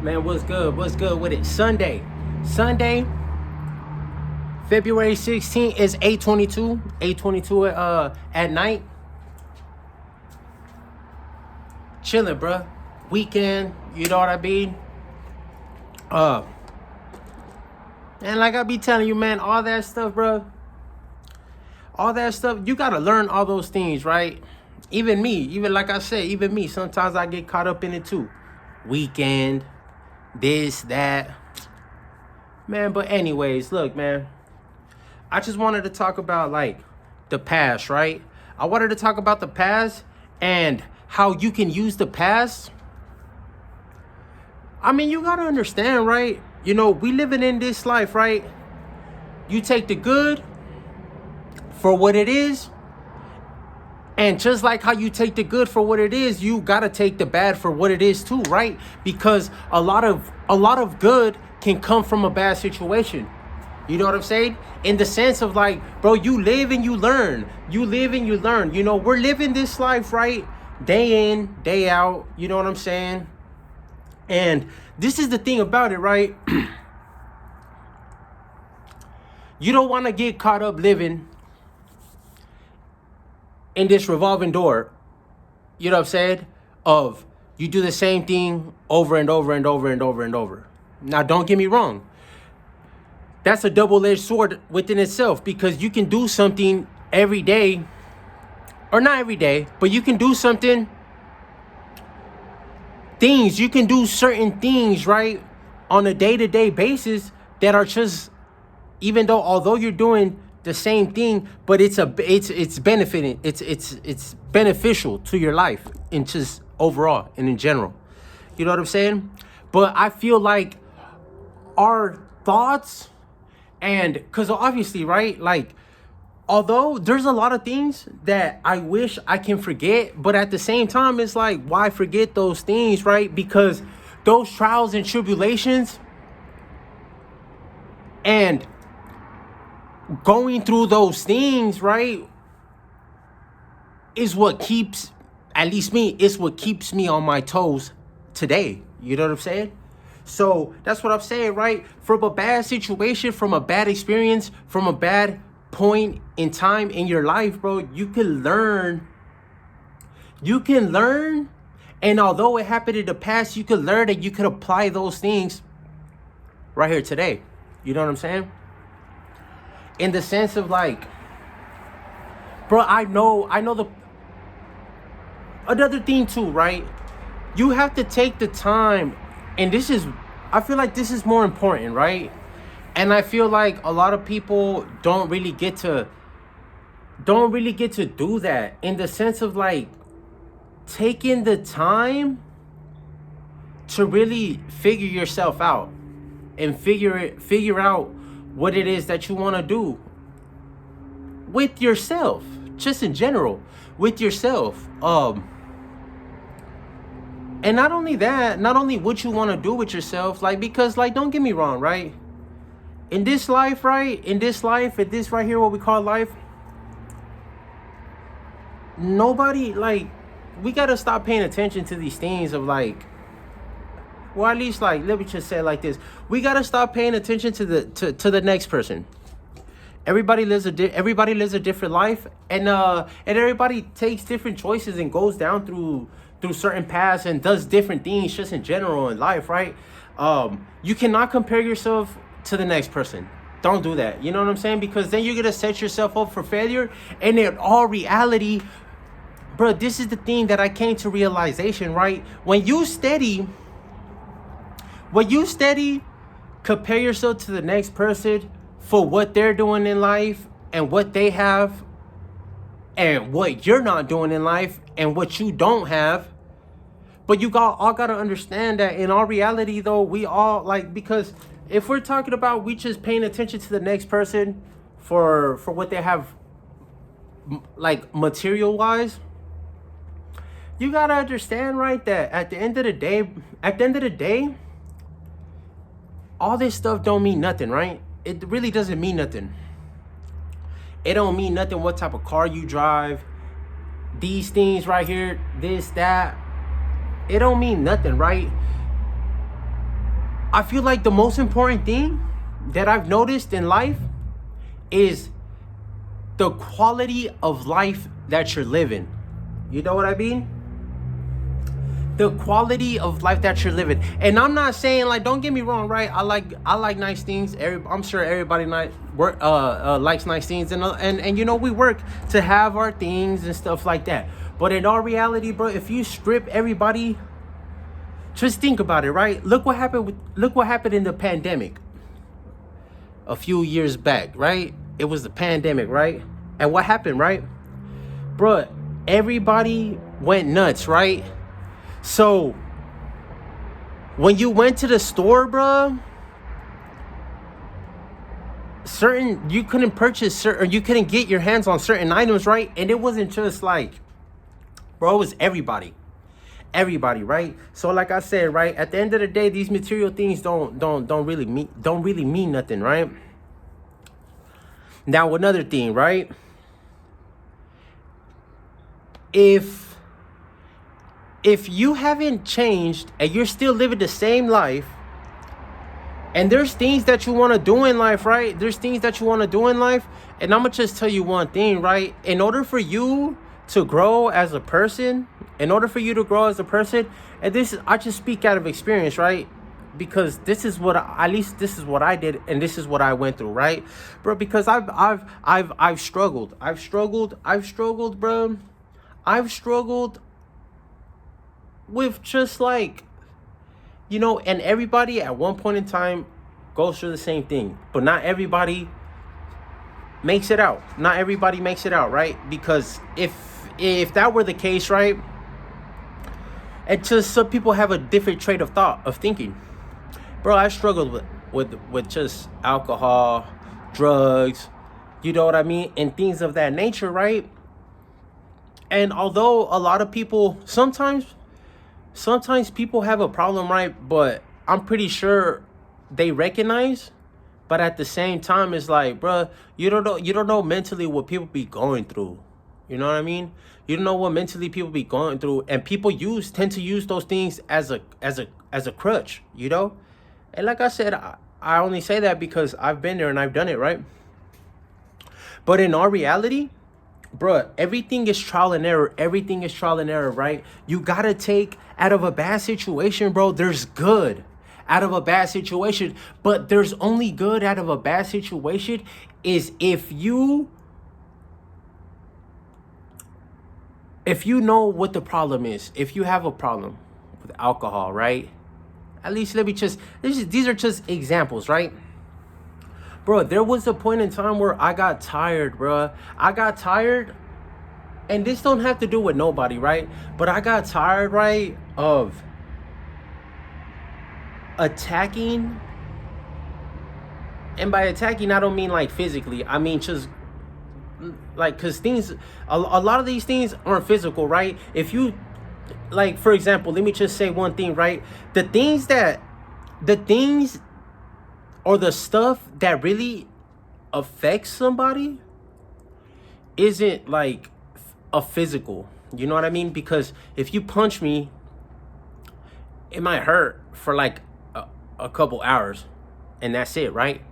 Man, what's good? What's good with it? Sunday, February 16th is 8:22 at night. Chilling, bruh. Weekend, you know what I mean? And like I be telling you, man, all that stuff, bruh. All that stuff, you gotta learn all those things, right? Even like I said, even me, sometimes I get caught up in it too. Weekend, this, that. Man, but anyways, look, man. I just wanted to talk about, like, the past, right? I wanted to talk about the past and how you can use the past. I mean, you gotta understand, right? You know, we living in this life, right? You take the good for what it is. And just like how you take the good for what it is, you gotta take the bad for what it is too, right? Because a lot of good can come from a bad situation. You know what I'm saying? In the sense of, like, bro, you live and you learn. You live and you learn. You know, we're living this life, right? Day in, day out. You know what I'm saying? And this is the thing about it, right? You don't want to get caught up living in this revolving door, you know what I'm saying, of you do the same thing over and over and over and over and over. Now, don't get me wrong. That's a double-edged sword within itself, because you can do something every day, or not every day, but you can do you can do certain things, right, on a day-to-day basis that are just, even though, although you're doing the same thing, but it's benefiting, it's beneficial to your life and just overall and in general. You know what I'm saying? But I feel like our thoughts, and because obviously, right, like, although there's a lot of things that I wish I can forget, but at the same time, it's like, why forget those things, right? Because those trials and tribulations and going through those things, right, is what keeps, at least me, is what keeps me on my toes today. You know what I'm saying? So that's what I'm saying, right? From a bad situation, from a bad experience, from a bad point in time in your life, bro, you can learn. And although it happened in the past, you can learn and you can apply those things right here today. You know what I'm saying? In the sense of, like, bro, I know another thing too, right? You have to take the time, and I feel like this is more important, right? And I feel like a lot of people don't really get to do that, in the sense of, like, taking the time to really figure yourself out and figure out what it is that you want to do with yourself, just in general, with yourself. And not only that, not only what you want to do with yourself, like, because, like, don't get me wrong, right? In this life, right? In this right here, what we call life, nobody, like, we got to stop paying attention to these things of, like, well, at least, like, let me just say it like this. We got to stop paying attention to the next person. Everybody lives a different life, and everybody takes different choices and goes down through certain paths and does different things just in general in life, right? You cannot compare yourself to the next person. Don't do that. You know what I'm saying? Because then you're going to set yourself up for failure. And in all reality, bro, this is the thing that I came to realization, right? When you steady compare yourself to the next person for what they're doing in life and what they have and what you're not doing in life and what you don't have. But you all got to understand that in all reality, though, we all, like, because if we're talking about we just paying attention to the next person for what they have, like, material wise, you got to understand, right, that at the end of the day, all this stuff don't mean nothing, right? It really doesn't mean nothing. It don't mean nothing what type of car you drive. These things right here, this, that. It don't mean nothing, right? I feel like the most important thing that I've noticed in life is the quality of life that you're living. You know what I mean? The quality of life that you're living. And I'm not saying, like, don't get me wrong, right? I like nice things. I'm sure everybody likes nice things, and you know, we work to have our things and stuff like that. But in all reality, bro, if you strip everybody, just think about it, right? Look what happened in the pandemic a few years back, right? It was the pandemic, right? And what happened, right? Bro, everybody went nuts, right? So when you went to the store, bro, you couldn't purchase certain, you couldn't get your hands on certain items, right? And it wasn't just like, bro, it was everybody, right? So like I said, right, at the end of the day, these material things don't really mean nothing, right? Now another thing, right? If you haven't changed and you're still living the same life, and there's things that you want to do in life, right? There's things that you want to do in life. And I'm going to just tell you one thing, right? In order for you to grow as a person, and I just speak out of experience, right? Because this is what I did, and this is what I went through, right, bro? Because I've struggled, bro. I've struggled with just like, you know, and everybody at one point in time goes through the same thing, but not everybody makes it out. Right? Because if that were the case, right, and just some people have a different trait of thinking. Bro, I struggled with just alcohol, drugs, you know what I mean, and things of that nature, right? And although a lot of people sometimes people have a problem, right? But I'm pretty sure they recognize. But at the same time, it's like, bro, you don't know mentally what people be going through. You know what I mean? You don't know what mentally people be going through, and people tend to use those things as a crutch, you know? And like I said, I only say that because I've been there and I've done it, right? But in our reality, bro, everything is trial and error, right? You gotta take out of a bad situation, bro, there's good out of a bad situation, but there's only good out of a bad situation is if you know what the problem is. If you have a problem with alcohol, right? At least these are just examples, right? Bro, there was a point in time where I got tired, bro. And this don't have to do with nobody, right? But I got tired, right, of attacking. And by attacking, I don't mean like physically. I mean just like, because a lot of these things aren't physical, right? If you, like, for example, let me just say one thing, right? The things or the stuff that really affects somebody isn't like a physical, you know what I mean? Because if you punch me, it might hurt for like a couple hours and that's it, right?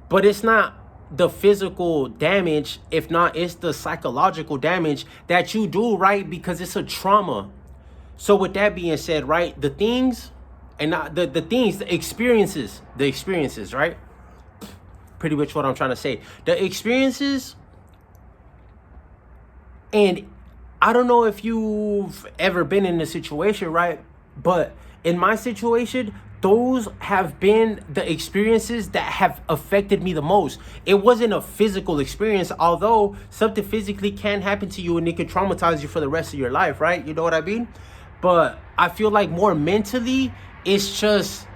But it's not the physical damage, if not, it's the psychological damage that you do, right? Because it's a trauma. So with that being said, right, the things and not the experiences, right? Pretty much what I'm trying to say. The experiences, and I don't know if you've ever been in a situation, right? But in my situation, those have been the experiences that have affected me the most. It wasn't a physical experience, although something physically can happen to you and it can traumatize you for the rest of your life, right? You know what I mean? But I feel like more mentally, it's just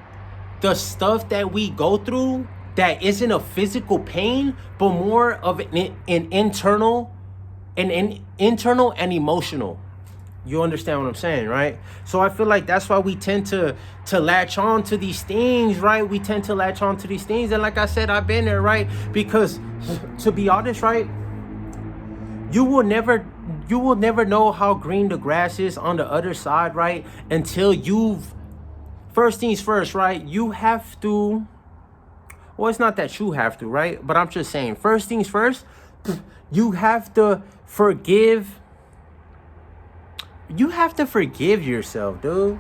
the stuff that we go through that isn't a physical pain, but more of an internal and emotional. You understand what I'm saying, right? So I feel like that's why we tend to latch on to these things, right? We tend to latch on to these things. And like I said, I've been there, right? Because to be honest, right, you will never know how green the grass is on the other side, right? Until you've first things first, right? You have to, well, it's not that you have to, right? But I'm just saying, first things first, you have to forgive. You have to forgive yourself, dude.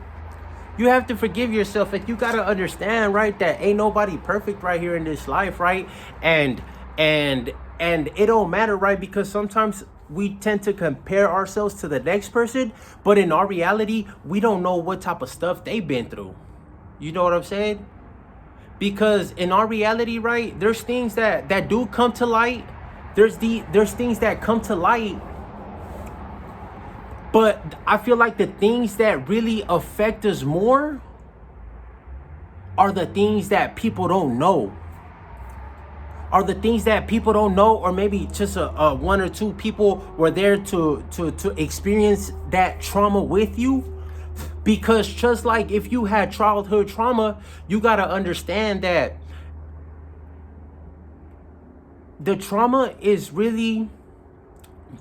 You have to forgive yourself, and you gotta understand, right, that ain't nobody perfect right here in this life, right? And it don't matter, right? Because sometimes we tend to compare ourselves to the next person, but in our reality, we don't know what type of stuff they've been through. You know what I'm saying? Because in our reality, right, there's things that do come to light. There's things that come to light, but I feel like the things that really affect us more are the things that people don't know. Are the things that people don't know, or maybe just a one or two people were there to experience that trauma with you. Because just like if you had childhood trauma, you got to understand that the trauma is really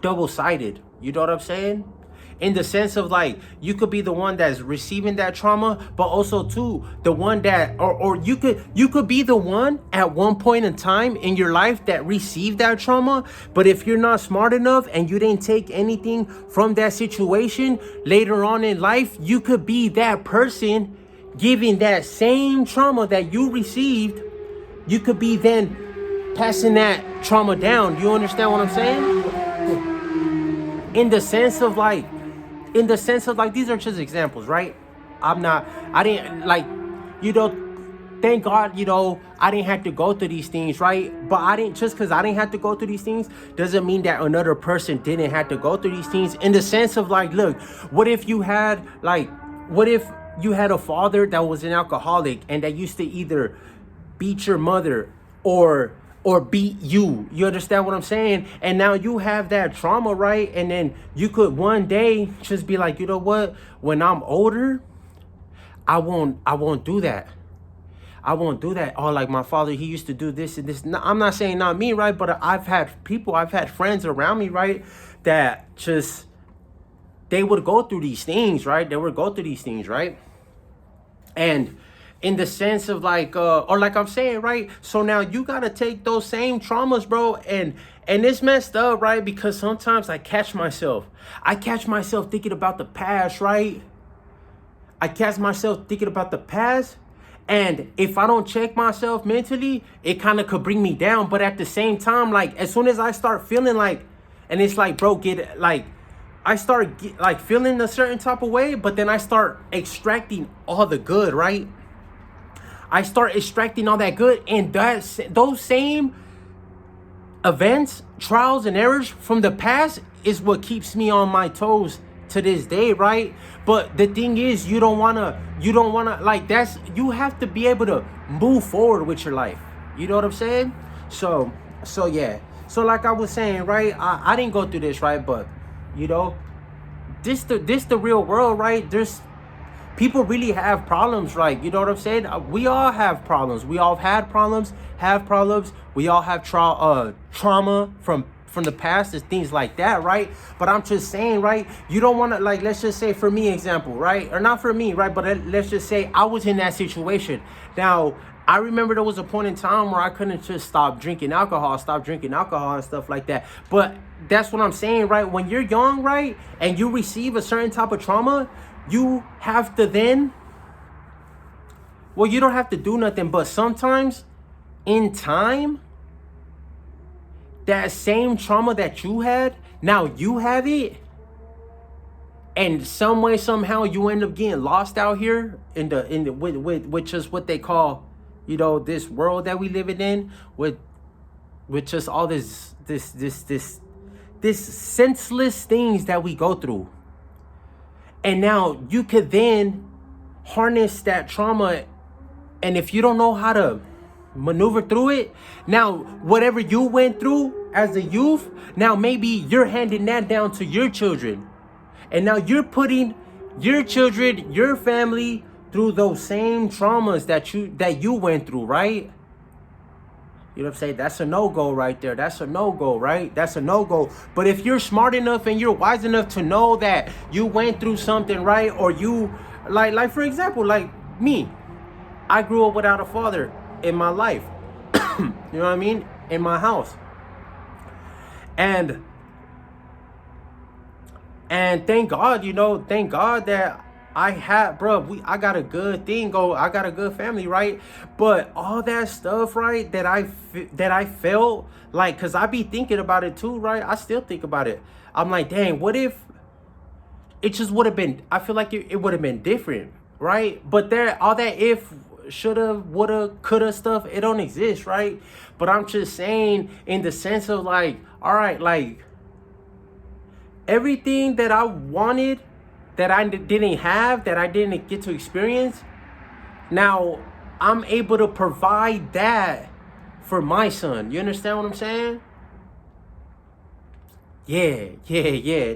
double-sided. You know what I'm saying? In the sense of, like, you could be the one that's receiving that trauma, but also too the one that, or you could be the one at one point in time in your life that received that trauma. But if you're not smart enough and you didn't take anything from that situation, later on in life you could be that person giving that same trauma that you received. You could be then passing that trauma down. You understand what I'm saying? In the sense of like, these are just examples, right? I didn't, like, thank God, I didn't have to go through these things, right? But just because I didn't have to go through these things doesn't mean that another person didn't have to go through these things. In the sense of, like, look, what if you had a father that was an alcoholic and that used to either beat your mother or beat you? You understand what I'm saying? And now you have that trauma, right? And then you could one day just be like, you know what? When I'm older, I won't do that. I won't do that. Oh, like my father, he used to do this and this. No, I'm not saying not me, right? But I've had friends around me, right, that just, they would go through these things, right? And in the sense of, like, or like I'm saying, right? So now you gotta take those same traumas, bro, and it's messed up, right? Because sometimes I catch myself thinking about the past, right? And if I don't check myself mentally, it kind of could bring me down. But at the same time, like, as soon as I start feeling like, and it's like, bro, I start feeling a certain type of way, but then I start extracting all the good, right? I start extracting all that good, and those same events, trials, and errors from the past is what keeps me on my toes to this day, right? But the thing is, you don't wanna, like, you have to be able to move forward with your life. You know what I'm saying? So yeah. So like I was saying, right? I didn't go through this, right? But this the real world, right? People really have problems, right? You know what I'm saying? We all have problems. We all have problems. We all have trauma from the past and things like that, right? But I'm just saying, right? You don't want to, like, let's just say for me, example, right? Or not for me, right? But let's just say I was in that situation. Now, I remember there was a point in time where I couldn't just stop drinking alcohol and stuff like that. But that's what I'm saying, right? When you're young, right, and you receive a certain type of trauma, you have to then, well, you don't have to do nothing, but sometimes in time, that same trauma that you had, now you have it, and some way, somehow, you end up getting lost out here with just what they call, this world that we living in, with just all this senseless things that we go through. And now you could then harness that trauma, and if you don't know how to maneuver through it, now whatever you went through as a youth, now maybe you're handing that down to your children, and now you're putting your children, your family, through those same traumas that you went through, right? You know what I'm saying? That's a no-go right there. That's a no-go, right? That's a no-go. But if you're smart enough and you're wise enough to know that you went through something, right? Or you, like for example, like, me. I grew up without a father in my life. You know what I mean? In my house. And thank God, thank God that I got a good thing I got a good family, right? But all that stuff, right, that I felt like, cause I be thinking about it too, right? I still think about it. I'm like, dang, what if it just would have been, I feel like it would have been different, right? But all that if, shoulda, woulda, coulda stuff, it don't exist, right? But I'm just saying in the sense of like, all right, like everything that I wanted, that I didn't have, that I didn't get to experience, now I'm able to provide that for my son. You understand what I'm saying? Yeah.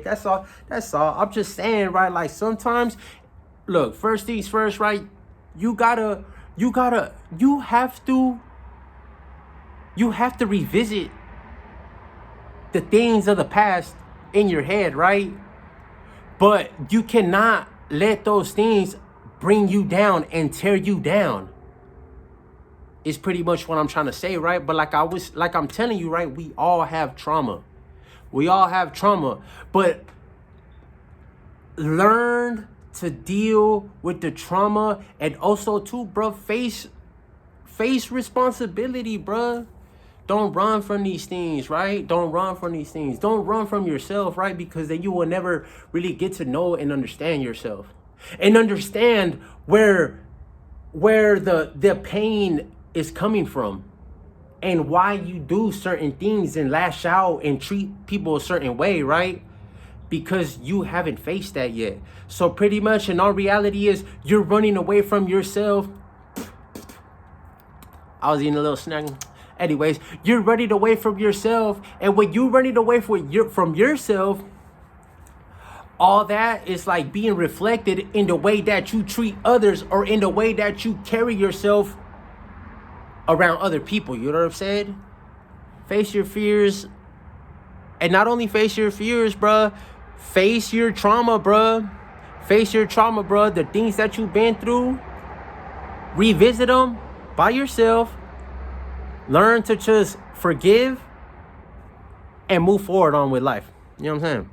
That's all. I'm just saying, right? Like sometimes, look, first things first, right? You have to revisit the things of the past in your head, right? But you cannot let those things bring you down and tear you down. Is pretty much what I'm trying to say, right? But like I'm telling you, right? We all have trauma. But learn to deal with the trauma, and also too, bro, face responsibility, bro. Don't run from these things, right? Don't run from yourself, right? Because then you will never really get to know and understand yourself, and understand where the pain is coming from, and why you do certain things and lash out and treat people a certain way, right? Because you haven't faced that yet. So pretty much, in all reality, is you're running away from yourself. I was eating a little snack. Anyways, you're running away from yourself, and when you're running away from yourself, all that is like being reflected in the way that you treat others, or in the way that you carry yourself around other people. You know what I'm saying? Face your fears, and not only face your fears, bruh, face your trauma, bruh. The things that you've been through, revisit them by yourself. Learn to just forgive and move forward on with life. You know what I'm saying?